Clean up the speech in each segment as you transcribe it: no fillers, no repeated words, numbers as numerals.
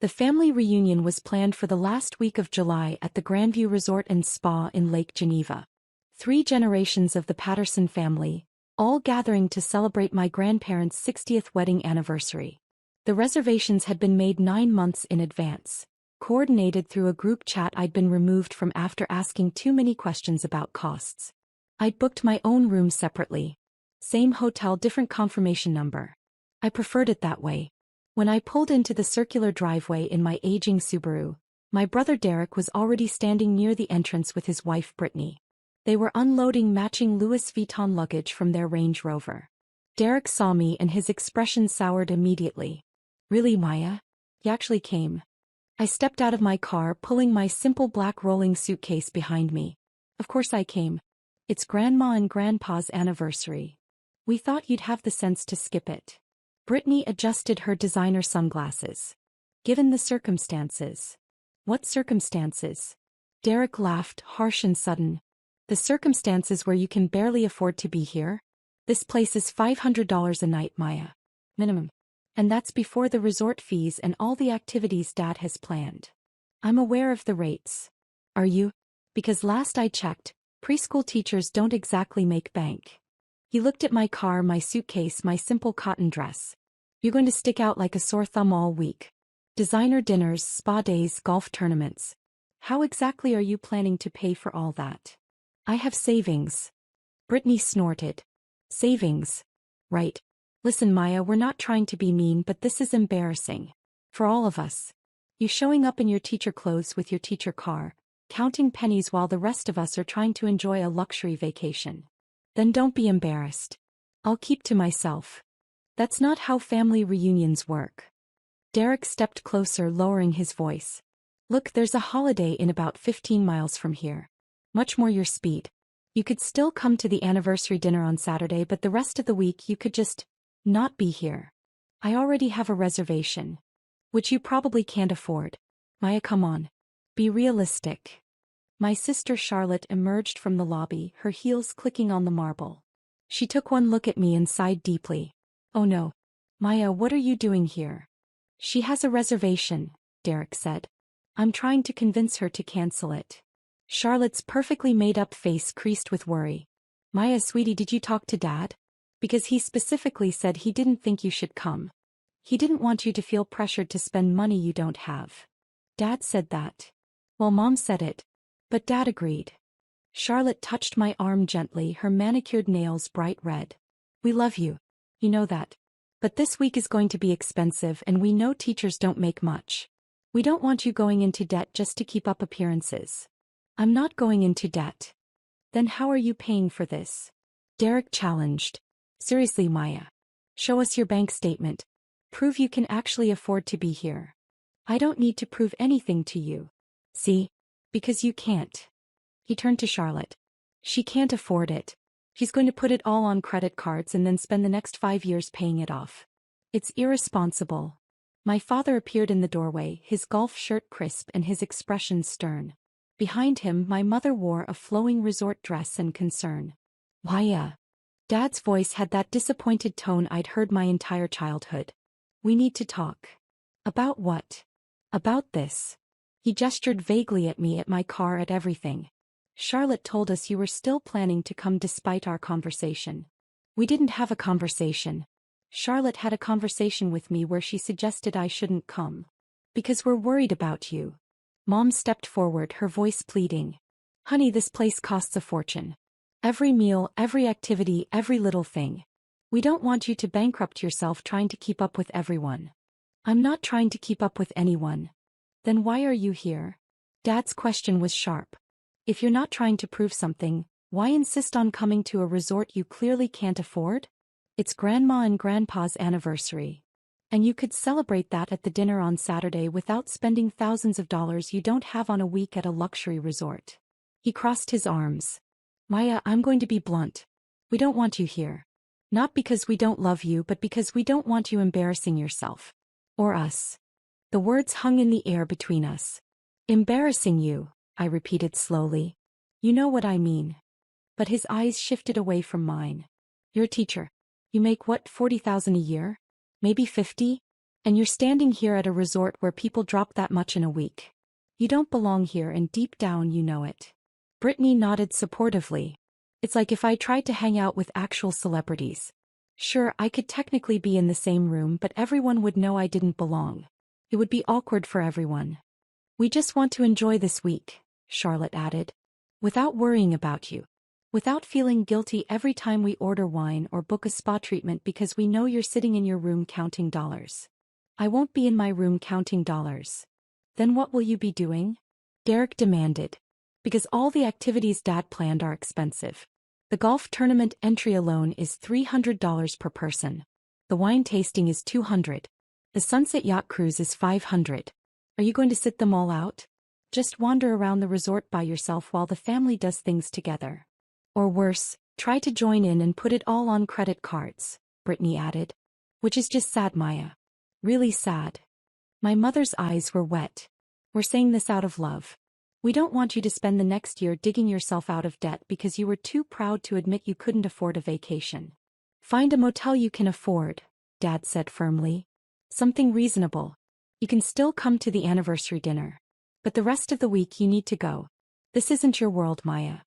The family reunion was planned for the last week of July at the Grandview Resort and Spa in Lake Geneva. 3 generations of the Patterson family, all gathering to celebrate my grandparents' 60th wedding anniversary. The reservations had been made 9 months in advance, coordinated through a group chat I'd been removed from after asking too many questions about costs. I'd booked my own room separately. Same hotel, different confirmation number. I preferred it that way. When I pulled into the circular driveway in my aging Subaru, my brother Derek was already standing near the entrance with his wife Brittany. They were unloading matching Louis Vuitton luggage from their Range Rover. Derek saw me and his expression soured immediately. "Really, Maya? You actually came?" I stepped out of my car, pulling my simple black rolling suitcase behind me. "Of course I came. It's Grandma and Grandpa's anniversary. We thought you'd have the sense to skip it." Brittany adjusted her designer sunglasses. "Given the circumstances." "What circumstances?" Derek laughed, harsh and sudden. "The circumstances where you can barely afford to be here? This place is $500 a night, Maya. Minimum. And that's before the resort fees and all the activities Dad has planned." "I'm aware of the rates." "Are you? Because last I checked, preschool teachers don't exactly make bank." He looked at my car, my suitcase, my simple cotton dress. "You're going to stick out like a sore thumb all week. Designer dinners, spa days, golf tournaments. How exactly are you planning to pay for all that?" "I have savings." Brittany snorted. "Savings? Right. Listen, Maya, we're not trying to be mean, but this is embarrassing. For all of us. You showing up in your teacher clothes with your teacher car, counting pennies while the rest of us are trying to enjoy a luxury vacation. Then don't be embarrassed. I'll keep to myself. That's not how family reunions work." Derek stepped closer, lowering his voice. "Look, there's a Holiday Inn about 15 miles from here. Much more your speed. You could still come to the anniversary dinner on Saturday, but the rest of the week you could just not be here. I already have a reservation. Which you probably can't afford. Maya, come on. Be realistic." My sister Charlotte emerged from the lobby, her heels clicking on the marble. She took one look at me and sighed deeply. "Oh no. Maya, what are you doing here?" "She has a reservation," Derek said. "I'm trying to convince her to cancel it." Charlotte's perfectly made-up face creased with worry. "Maya, sweetie, did you talk to Dad? Because he specifically said he didn't think you should come. He didn't want you to feel pressured to spend money you don't have." "Dad said that." "Well, Mom said it. But Dad agreed." Charlotte touched my arm gently, her manicured nails bright red. "We love you. You know that. But this week is going to be expensive and we know teachers don't make much. We don't want you going into debt just to keep up appearances." "I'm not going into debt." "Then how are you paying for this?" Derek challenged. "Seriously, Maya. Show us your bank statement. Prove you can actually afford to be here." "I don't need to prove anything to you." "See? Because you can't." He turned to Charlotte. "She can't afford it. She's going to put it all on credit cards and then spend the next 5 years paying it off. It's irresponsible." My father appeared in the doorway, his golf shirt crisp and his expression stern. Behind him, my mother wore a flowing resort dress and concern. "Maya." Dad's voice had that disappointed tone I'd heard my entire childhood. "We need to talk." "About what?" "About this." He gestured vaguely at me, at my car, at everything. "Charlotte told us you were still planning to come despite our conversation." "We didn't have a conversation. Charlotte had a conversation with me where she suggested I shouldn't come. Because we're worried about you." Mom stepped forward, her voice pleading. "Honey, this place costs a fortune. Every meal, every activity, every little thing. We don't want you to bankrupt yourself trying to keep up with everyone." "I'm not trying to keep up with anyone." "Then why are you here?" Dad's question was sharp. "If you're not trying to prove something, why insist on coming to a resort you clearly can't afford? It's Grandma and Grandpa's anniversary. And you could celebrate that at the dinner on Saturday without spending thousands of dollars you don't have on a week at a luxury resort." He crossed his arms. "Maya, I'm going to be blunt. We don't want you here. Not because we don't love you, but because we don't want you embarrassing yourself. Or us." The words hung in the air between us. "Embarrassing you," I repeated slowly. "You know what I mean." But his eyes shifted away from mine. "You're a teacher. You make what, 40,000 a year? Maybe 50? And you're standing here at a resort where people drop that much in a week. You don't belong here and deep down you know it. Brittany nodded supportively. It's like if I tried to hang out with actual celebrities. Sure, I could technically be in the same room, but everyone would know I didn't belong. It would be awkward for everyone. We just want to enjoy this week, Charlotte added. Without worrying about you. Without feeling guilty every time we order wine or book a spa treatment because we know you're sitting in your room counting dollars. I won't be in my room counting dollars. Then what will you be doing? Derek demanded. Because all the activities Dad planned are expensive. The golf tournament entry alone is $300 per person. The wine tasting is $200. The sunset yacht cruise is $500. Are you going to sit them all out? Just wander around the resort by yourself while the family does things together. Or worse, try to join in and put it all on credit cards, Brittany added. Which is just sad, Maya. Really sad. My mother's eyes were wet. We're saying this out of love. We don't want you to spend the next year digging yourself out of debt because you were too proud to admit you couldn't afford a vacation. Find a motel you can afford, Dad said firmly. Something reasonable. You can still come to the anniversary dinner. But the rest of the week you need to go. This isn't your world, Maya.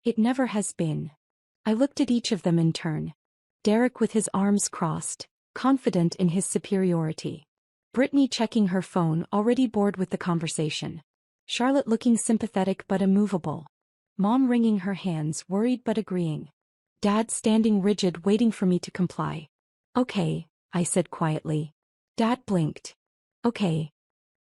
It never has been. I looked at each of them in turn. Derek with his arms crossed, confident in his superiority. Brittany checking her phone, already bored with the conversation. Charlotte looking sympathetic but immovable. Mom wringing her hands, worried but agreeing. Dad standing rigid, waiting for me to comply. Okay, I said quietly. Dad blinked. Okay.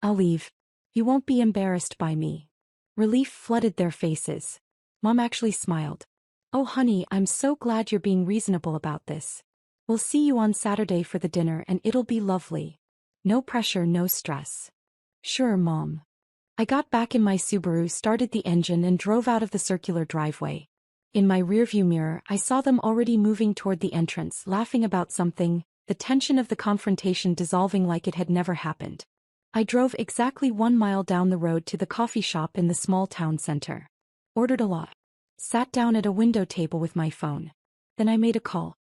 I'll leave. You won't be embarrassed by me. Relief flooded their faces. Mom actually smiled. Oh honey, I'm so glad you're being reasonable about this. We'll see you on Saturday for the dinner and it'll be lovely. No pressure, no stress. Sure, Mom. I got back in my Subaru, started the engine and drove out of the circular driveway. In my rearview mirror, I saw them already moving toward the entrance, laughing about something, the tension of the confrontation dissolving like it had never happened. I drove exactly 1 mile down the road to the coffee shop in the small town center. Ordered a lot. Sat down at a window table with my phone. Then I made a call.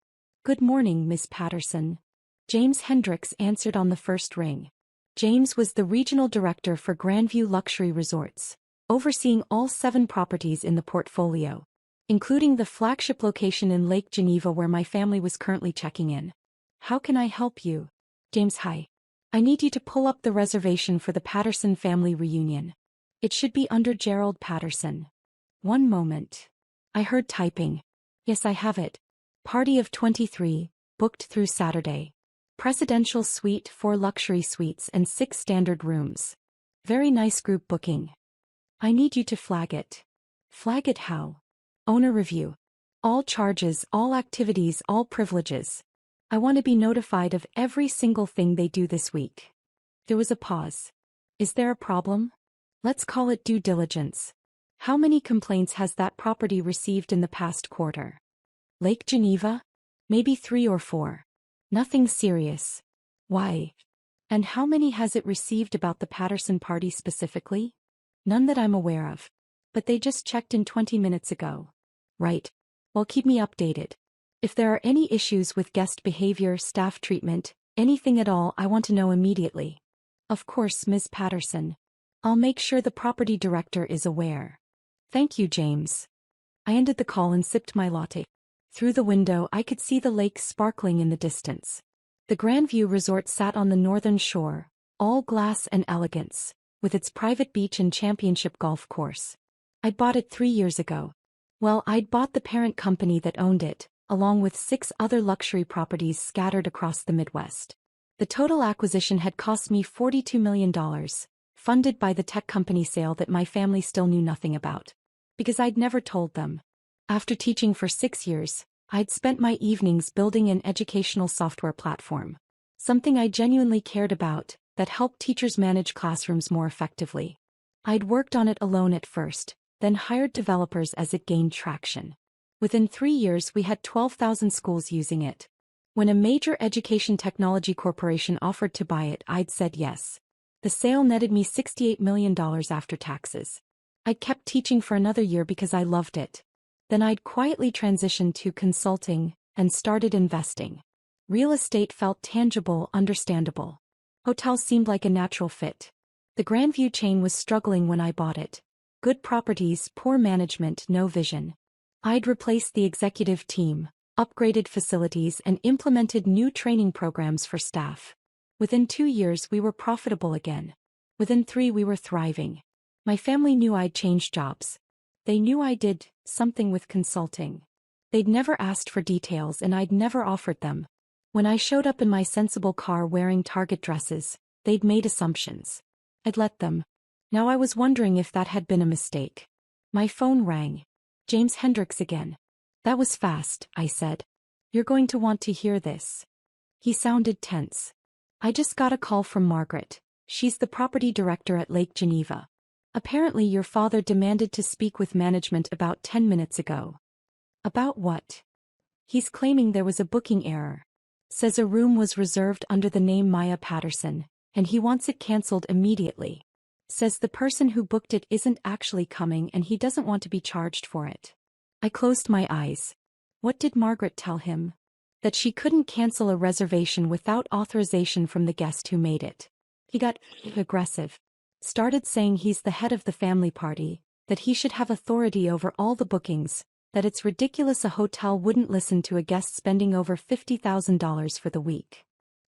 Good morning, Miss Patterson. James Hendricks answered on the first ring. James was the regional director for Grandview Luxury Resorts, overseeing all 7 properties in the portfolio, including the flagship location in Lake Geneva where my family was currently checking in. How can I help you? James, hi. I need you to pull up the reservation for the Patterson family reunion. It should be under Gerald Patterson. One moment. I heard typing. Yes, I have it. Party of 23, booked through Saturday. Presidential suite, 4 luxury suites and 6 standard rooms. Very nice group booking. I need you to flag it. Flag it how? Owner review. All charges, all activities, all privileges. I want to be notified of every single thing they do this week. There was a pause. Is there a problem? Let's call it due diligence. How many complaints has that property received in the past quarter? Lake Geneva? Maybe 3 or 4. Nothing serious. Why? And how many has it received about the Patterson party specifically? None that I'm aware of. But they just checked in 20 minutes ago. Right. Well, keep me updated. If there are any issues with guest behavior, staff treatment, anything at all, I want to know immediately. Of course, Ms. Patterson. I'll make sure the property director is aware. Thank you, James. I ended the call and sipped my latte. Through the window, I could see the lake sparkling in the distance. The Grandview Resort sat on the northern shore, all glass and elegance, with its private beach and championship golf course. I'd bought it 3 years ago. Well, I'd bought the parent company that owned it, along with 6 other luxury properties scattered across the Midwest. The total acquisition had cost me $42 million, funded by the tech company sale that my family still knew nothing about. Because I'd never told them. After teaching for 6 years, I'd spent my evenings building an educational software platform. Something I genuinely cared about, that helped teachers manage classrooms more effectively. I'd worked on it alone at first, then hired developers as it gained traction. Within 3 years we had 12,000 schools using it. When a major education technology corporation offered to buy it, I'd said yes. The sale netted me $68 million after taxes. I kept teaching for another year because I loved it. Then I'd quietly transitioned to consulting and started investing. Real estate felt tangible, understandable. Hotel seemed like a natural fit. The Grandview chain was struggling when I bought it. Good properties, poor management, no vision. I'd replaced the executive team, upgraded facilities and implemented new training programs for staff. Within 2 years we were profitable again. Within 3 we were thriving. My family knew I'd changed jobs. They knew I did something with consulting. They'd never asked for details and I'd never offered them. When I showed up in my sensible car wearing Target dresses, they'd made assumptions. I'd let them. Now I was wondering if that had been a mistake. My phone rang. James Hendricks again. That was fast, I said. You're going to want to hear this. He sounded tense. I just got a call from Margaret. She's the property director at Lake Geneva. Apparently your father demanded to speak with management about 10 minutes ago. About what? He's claiming there was a booking error. Says a room was reserved under the name Maya Patterson, and he wants it cancelled immediately. Says the person who booked it isn't actually coming and he doesn't want to be charged for it. I closed my eyes. What did Margaret tell him? That she couldn't cancel a reservation without authorization from the guest who made it. He got aggressive. Started saying he's the head of the family party, that he should have authority over all the bookings, that it's ridiculous a hotel wouldn't listen to a guest spending over $50,000 for the week.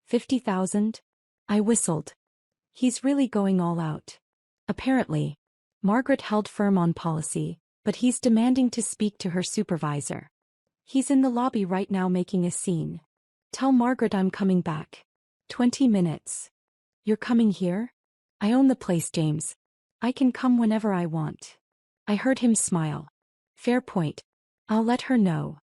50,000? I whistled. He's really going all out. Apparently. Margaret held firm on policy, but he's demanding to speak to her supervisor. He's in the lobby right now making a scene. Tell Margaret I'm coming back. 20 minutes. You're coming here? I own the place, James. I can come whenever I want. I heard him smile. Fair point. I'll let her know.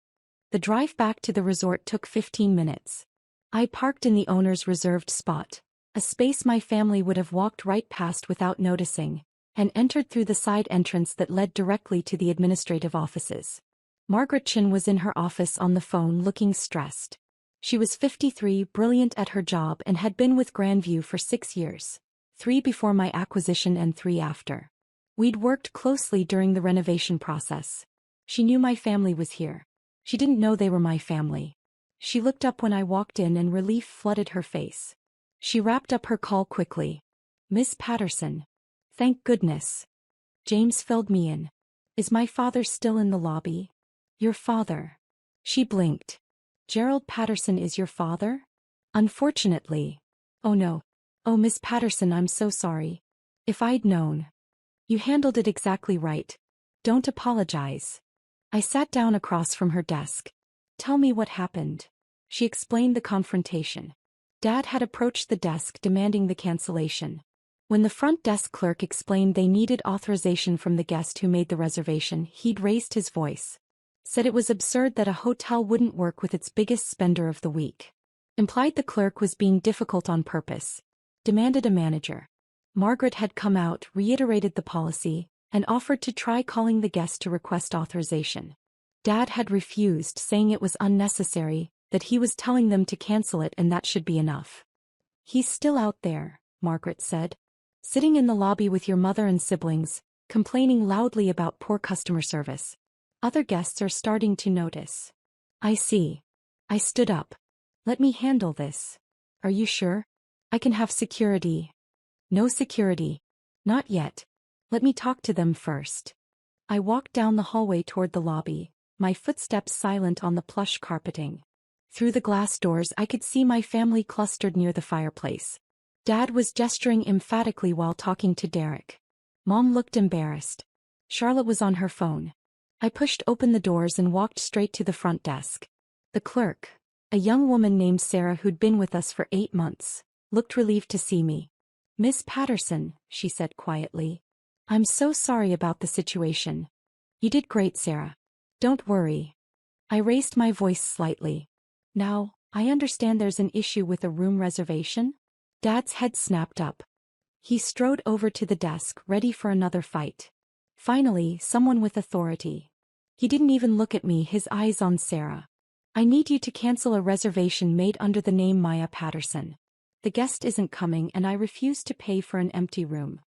The drive back to the resort took 15 minutes. I parked in the owner's reserved spot, a space my family would have walked right past without noticing, and entered through the side entrance that led directly to the administrative offices. Margaret Chin was in her office on the phone looking stressed. She was 53, brilliant at her job and had been with Grandview for 6 years. 3 before my acquisition and 3 after. We'd worked closely during the renovation process. She knew my family was here. She didn't know they were my family. She looked up when I walked in and relief flooded her face. She wrapped up her call quickly. Miss Patterson. Thank goodness. James filled me in. Is my father still in the lobby? Your father. She blinked. Gerald Patterson is your father? Unfortunately. Oh no. Oh, Miss Patterson, I'm so sorry. If I'd known. You handled it exactly right. Don't apologize. I sat down across from her desk. Tell me what happened. She explained the confrontation. Dad had approached the desk demanding the cancellation. When the front desk clerk explained they needed authorization from the guest who made the reservation, he'd raised his voice. Said it was absurd that a hotel wouldn't work with its biggest spender of the week. Implied the clerk was being difficult on purpose. Demanded a manager. Margaret had come out, reiterated the policy, and offered to try calling the guest to request authorization. Dad had refused, saying it was unnecessary, that he was telling them to cancel it and that should be enough. He's still out there, Margaret said. Sitting in the lobby with your mother and siblings, complaining loudly about poor customer service. Other guests are starting to notice. I see. I stood up. Let me handle this. Are you sure? I can have security. No security. Not yet. Let me talk to them first. I walked down the hallway toward the lobby, my footsteps silent on the plush carpeting. Through the glass doors I could see my family clustered near the fireplace. Dad was gesturing emphatically while talking to Derek. Mom looked embarrassed. Charlotte was on her phone. I pushed open the doors and walked straight to the front desk. The clerk, a young woman named Sarah who'd been with us for 8 months, looked relieved to see me. Miss Patterson, she said quietly. I'm so sorry about the situation. You did great, Sarah. Don't worry. I raised my voice slightly. Now, I understand there's an issue with a room reservation? Dad's head snapped up. He strode over to the desk, ready for another fight. Finally, someone with authority. He didn't even look at me, his eyes on Sarah. I need you to cancel a reservation made under the name Maya Patterson. The guest isn't coming and I refuse to pay for an empty room.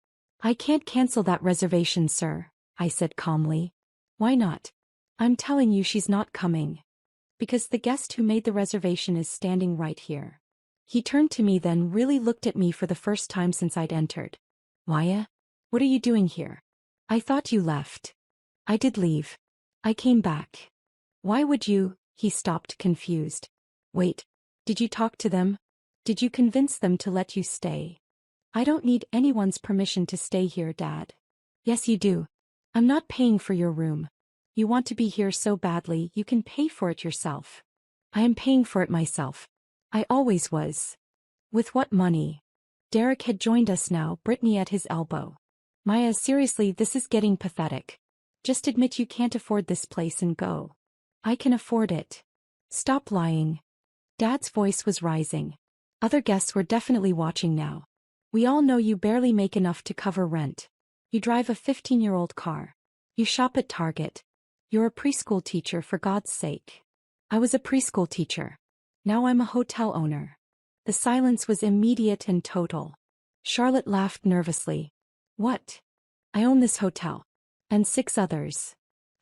I can't cancel that reservation, sir, I said calmly. Why not? I'm telling you she's not coming. Because the guest who made the reservation is standing right here. He turned to me then really looked at me for the first time since I'd entered. Maya? What are you doing here? I thought you left. I did leave. I came back. Why would you? He stopped, confused. Wait. Did you talk to them? Did you convince them to let you stay? I don't need anyone's permission to stay here, Dad. Yes, you do. I'm not paying for your room. You want to be here so badly, you can pay for it yourself. I am paying for it myself. I always was. With what money? Derek had joined us now, Brittany at his elbow. Maya, seriously, this is getting pathetic. Just admit you can't afford this place and go. I can afford it. Stop lying. Dad's voice was rising. Other guests were definitely watching now. We all know you barely make enough to cover rent. You drive a 15-year-old car. You shop at Target. You're a preschool teacher, for God's sake. I was a preschool teacher. Now I'm a hotel owner. The silence was immediate and total. Charlotte laughed nervously. What? I own this hotel. And 6 others.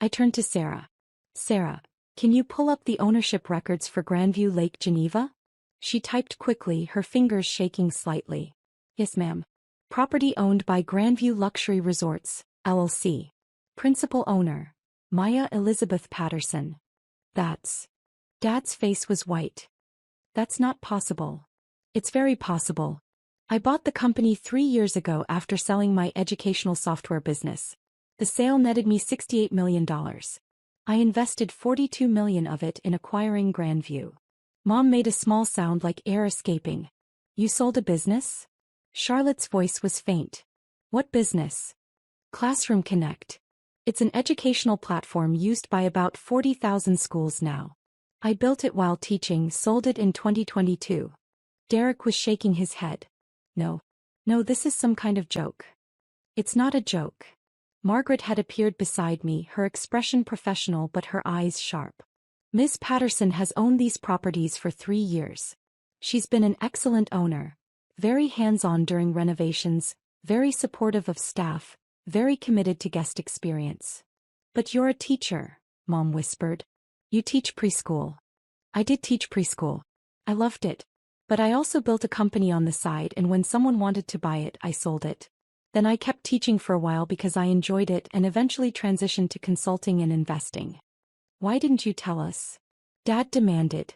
I turned to Sarah. Sarah, can you pull up the ownership records for Grandview Lake Geneva? She typed quickly, her fingers shaking slightly. Yes, ma'am. Property owned by Grandview Luxury Resorts, LLC. Principal owner, Maya Elizabeth Patterson. That's... Dad's face was white. That's not possible. It's very possible. I bought the company 3 years ago after selling my educational software business. The sale netted me $68 million. I invested $42 million of it in acquiring Grandview. Mom made a small sound like air escaping. You sold a business? Charlotte's voice was faint. What business? Classroom Connect. It's an educational platform used by about 40,000 schools now. I built it while teaching, sold it in 2022. Derek was shaking his head. No, this is some kind of joke. It's not a joke. Margaret had appeared beside me, her expression professional but her eyes sharp. Ms. Patterson has owned these properties for 3 years. She's been an excellent owner, very hands-on during renovations, very supportive of staff, very committed to guest experience. But you're a teacher, Mom whispered. You teach preschool. I did teach preschool. I loved it. But I also built a company on the side, and when someone wanted to buy it, I sold it. Then I kept teaching for a while because I enjoyed it and eventually transitioned to consulting and investing. Why didn't you tell us? Dad demanded.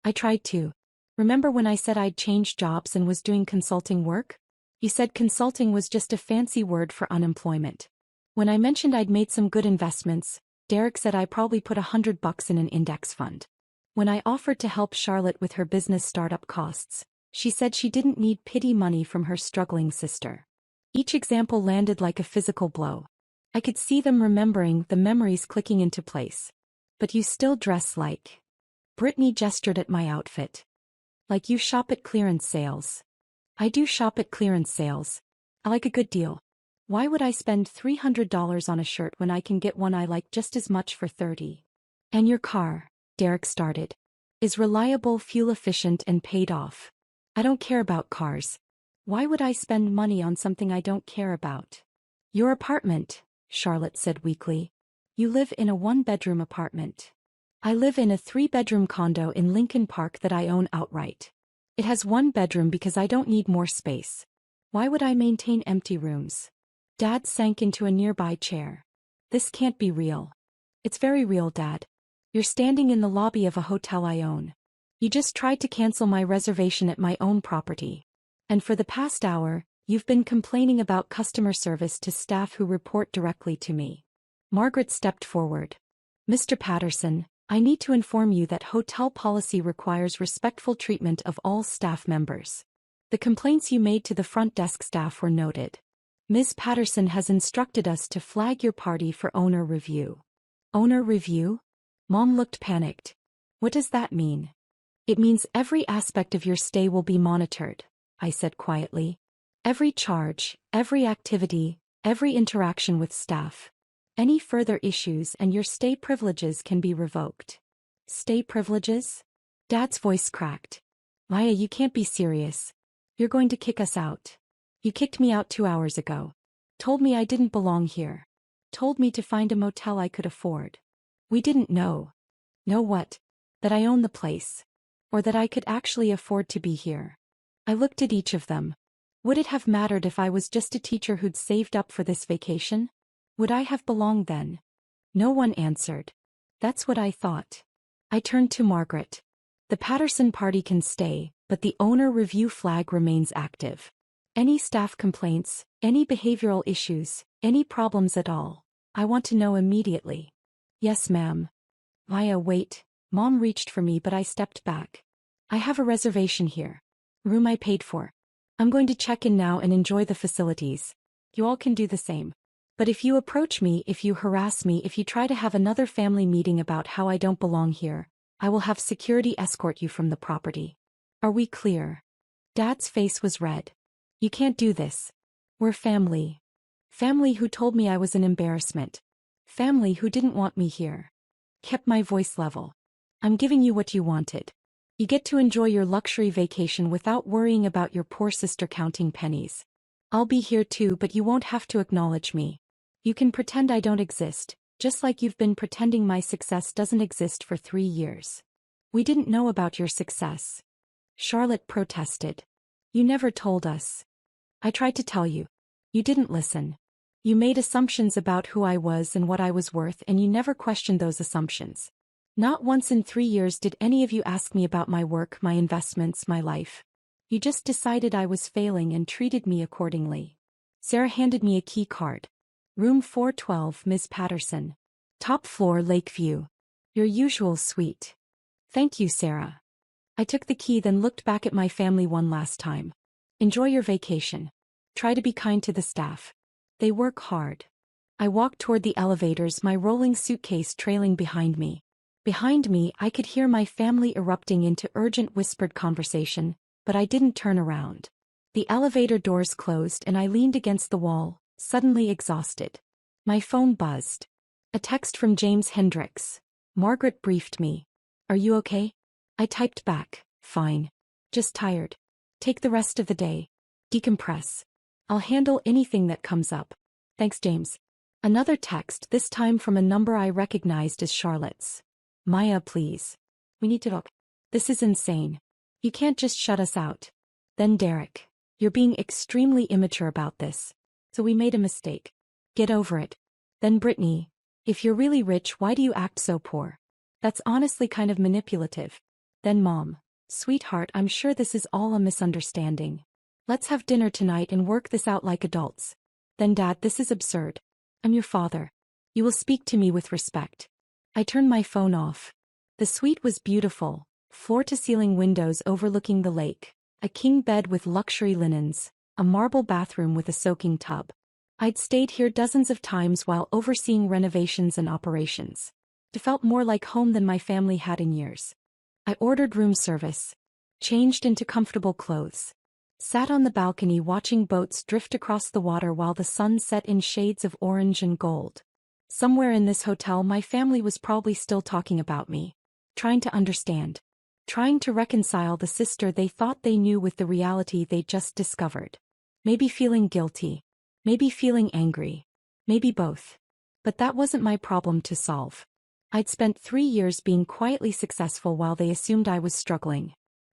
I tried to. Remember when I said I'd changed jobs and was doing consulting work? You said consulting was just a fancy word for unemployment. When I mentioned I'd made some good investments, Derek said I probably put $100 in an index fund. When I offered to help Charlotte with her business startup costs, she said she didn't need pity money from her struggling sister. Each example landed like a physical blow. I could see them remembering, the memories clicking into place. But you still dress like... Brittany gestured at my outfit. Like you shop at clearance sales. I do shop at clearance sales. I like a good deal. Why would I spend $300 on a shirt when I can get one I like just as much for $30? And your car, Derek started, is reliable, fuel efficient and paid off. I don't care about cars. Why would I spend money on something I don't care about? Your apartment, Charlotte said weakly. You live in a 1-bedroom apartment. I live in a 3-bedroom condo in Lincoln Park that I own outright. It has 1 bedroom because I don't need more space. Why would I maintain empty rooms? Dad sank into a nearby chair. This can't be real. It's very real, Dad. You're standing in the lobby of a hotel I own. You just tried to cancel my reservation at my own property. And for the past hour, you've been complaining about customer service to staff who report directly to me. Margaret stepped forward. Mr. Patterson, I need to inform you that hotel policy requires respectful treatment of all staff members. The complaints you made to the front desk staff were noted. Ms. Patterson has instructed us to flag your party for owner review. Owner review? Mom looked panicked. What does that mean? It means every aspect of your stay will be monitored, I said quietly. Every charge, every activity, every interaction with staff. Any further issues and your stay privileges can be revoked. Stay privileges? Dad's voice cracked. Maya, you can't be serious. You're going to kick us out. You kicked me out 2 hours ago. Told me I didn't belong here. Told me to find a motel I could afford. We didn't know. Know what? That I own the place. Or that I could actually afford to be here. I looked at each of them. Would it have mattered if I was just a teacher who'd saved up for this vacation? Would I have belonged then? No one answered. That's what I thought. I turned to Margaret. The Patterson party can stay, but the owner review flag remains active. Any staff complaints, any behavioral issues, any problems at all, I want to know immediately. Yes, ma'am. Maya, wait. Mom reached for me but I stepped back. I have a reservation here. Room I paid for. I'm going to check in now and enjoy the facilities. You all can do the same. But if you approach me, if you harass me, if you try to have another family meeting about how I don't belong here, I will have security escort you from the property. Are we clear? Dad's face was red. You can't do this. We're family. Family who told me I was an embarrassment. Family who didn't want me here. Kept my voice level. I'm giving you what you wanted. You get to enjoy your luxury vacation without worrying about your poor sister counting pennies. I'll be here too, but you won't have to acknowledge me. You can pretend I don't exist, just like you've been pretending my success doesn't exist for 3 years. We didn't know about your success. Charlotte protested. You never told us. I tried to tell you. You didn't listen. You made assumptions about who I was and what I was worth, and you never questioned those assumptions. Not once in 3 years did any of you ask me about my work, my investments, my life. You just decided I was failing and treated me accordingly. Sarah handed me a key card. Room 412, Ms. Patterson. Top floor, Lakeview. Your usual suite. Thank you, Sarah. I took the key, then looked back at my family one last time. Enjoy your vacation. Try to be kind to the staff. They work hard. I walked toward the elevators, my rolling suitcase trailing behind me. Behind me, I could hear my family erupting into urgent whispered conversation, but I didn't turn around. The elevator doors closed and I leaned against the wall, suddenly exhausted. My phone buzzed. A text from James Hendricks. Margaret briefed me. Are you okay? I typed back, fine. Just tired. Take the rest of the day. Decompress. I'll handle anything that comes up. Thanks, James. Another text, this time from a number I recognized as Charlotte's. Maya, please. We need to talk. This is insane. You can't just shut us out. Then Derek. You're being extremely immature about this. So we made a mistake. Get over it. Then Brittany. If you're really rich, why do you act so poor? That's honestly kind of manipulative. Then Mom. Sweetheart, I'm sure this is all a misunderstanding. Let's have dinner tonight and work this out like adults. Then Dad, this is absurd. I'm your father. You will speak to me with respect. I turned my phone off. The suite was beautiful, floor-to-ceiling windows overlooking the lake, a king bed with luxury linens, a marble bathroom with a soaking tub. I'd stayed here dozens of times while overseeing renovations and operations. It felt more like home than my family had in years. I ordered room service, changed into comfortable clothes, sat on the balcony watching boats drift across the water while the sun set in shades of orange and gold. Somewhere in this hotel my family was probably still talking about me, trying to understand, trying to reconcile the sister they thought they knew with the reality they just discovered. Maybe feeling guilty, maybe feeling angry, maybe both. But that wasn't my problem to solve. I'd spent 3 years being quietly successful while they assumed I was struggling.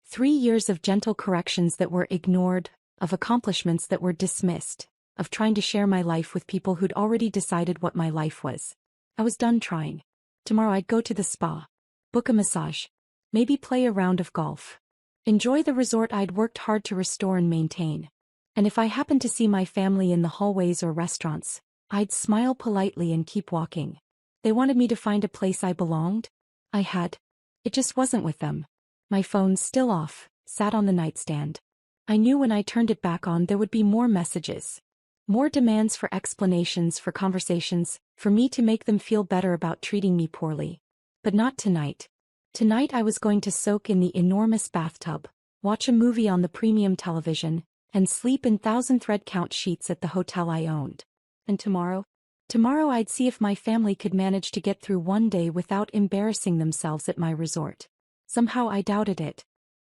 3 years of gentle corrections that were ignored, of accomplishments that were dismissed, of trying to share my life with people who'd already decided what my life was. I was done trying. Tomorrow I'd go to the spa, book a massage, maybe play a round of golf. Enjoy the resort I'd worked hard to restore and maintain. And if I happened to see my family in the hallways or restaurants, I'd smile politely and keep walking. They wanted me to find a place I belonged. I had. It just wasn't with them. My phone, still off, sat on the nightstand. I knew when I turned it back on there would be more messages. More demands for explanations, for conversations, for me to make them feel better about treating me poorly. But not tonight. Tonight I was going to soak in the enormous bathtub, watch a movie on the premium television, and sleep in 1,000 thread count sheets at the hotel I owned. And tomorrow? Tomorrow I'd see if my family could manage to get through one day without embarrassing themselves at my resort. Somehow I doubted it.